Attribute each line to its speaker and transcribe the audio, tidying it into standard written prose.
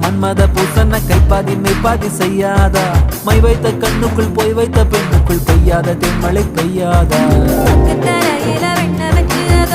Speaker 1: மன்மத பூசன கைப்பாதி மெய்ப்பாதி செய்யாதா my வைத்த கண்ணுக்குள் போய் வைத்த பெண்ணுக்குள் பெய்யாத தென்மழை பெய்யாதா
Speaker 2: தரையில வெண்ண வச்சு அத